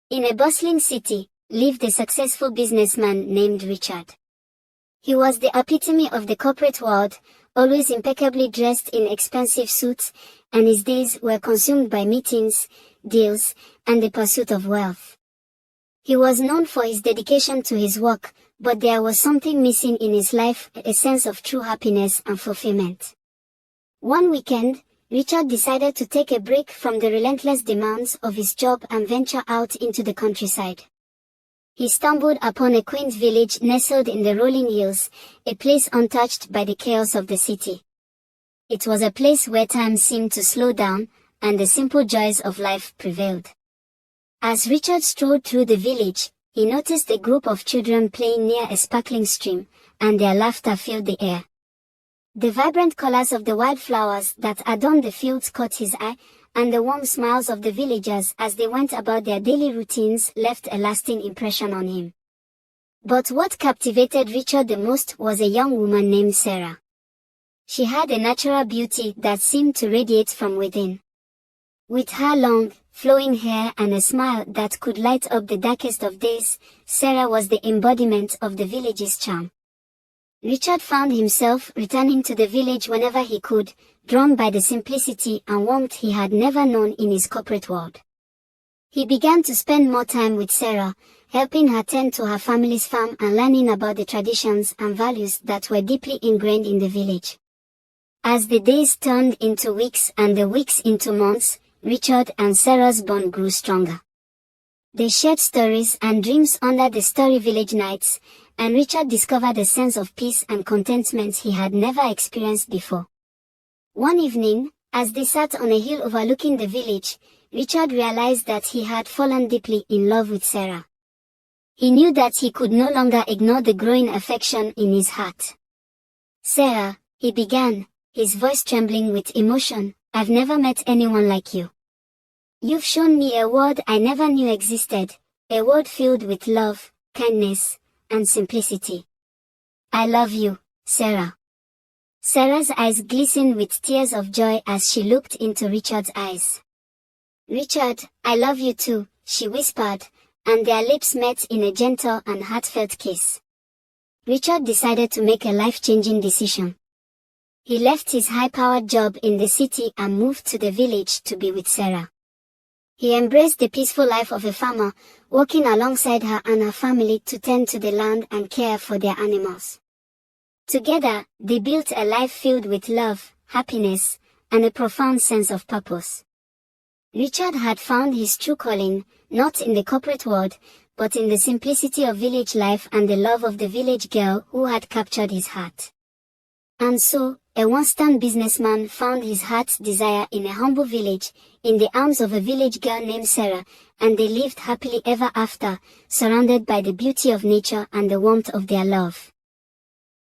In a bustling city, lived a successful businessman named Richard. He was the epitome of the corporate world, always impeccably dressed in expensive suits, and his days were consumed by meetings, deals, and the pursuit of wealth. He was known for his dedication to his work, but there was something missing in his life, a sense of true happiness and fulfillment. One weekend, Richard decided to take a break from the relentless demands of his job and venture out into the countryside. He stumbled upon a quaint village nestled in the rolling hills, a place untouched by the chaos of the city. It was a place where time seemed to slow down, and the simple joys of life prevailed. As Richard strolled through the village, he noticed a group of children playing near a sparkling stream, and their laughter filled the air. The vibrant colors of the wildflowers that adorned the fields caught his eye, and the warm smiles of the villagers as they went about their daily routines left a lasting impression on him. But what captivated Richard the most was a young woman named Sarah. She had a natural beauty that seemed to radiate from within. With her long, flowing hair and a smile that could light up the darkest of days, Sarah was the embodiment of the village's charm. Richard found himself returning to the village whenever he could, drawn by the simplicity and warmth he had never known in his corporate world. He began to spend more time with Sarah, helping her tend to her family's farm and learning about the traditions and values that were deeply ingrained in the village. As the days turned into weeks and the weeks into months, Richard and Sarah's bond grew stronger. They shared stories and dreams under the Story Village nights, and Richard discovered a sense of peace and contentment he had never experienced before. One evening, as they sat on a hill overlooking the village, Richard realized that he had fallen deeply in love with Sarah. He knew that he could no longer ignore the growing affection in his heart. "Sarah," he began, his voice trembling with emotion, "I've never met anyone like you. You've shown me a world I never knew existed, a world filled with love, kindness, and simplicity. I love you, Sarah." Sarah's eyes glistened with tears of joy as she looked into Richard's eyes. "Richard, I love you too," she whispered, and their lips met in a gentle and heartfelt kiss. Richard decided to make a life-changing decision. He left his high-powered job in the city and moved to the village to be with Sarah. He embraced the peaceful life of a farmer, working alongside her and her family to tend to the land and care for their animals. Together, they built a life filled with love, happiness, and a profound sense of purpose. Richard had found his true calling, not in the corporate world, but in the simplicity of village life and the love of the village girl who had captured his heart. And so, a once-done businessman found his heart's desire in a humble village, in the arms of a village girl named Sarah, and they lived happily ever after, surrounded by the beauty of nature and the warmth of their love.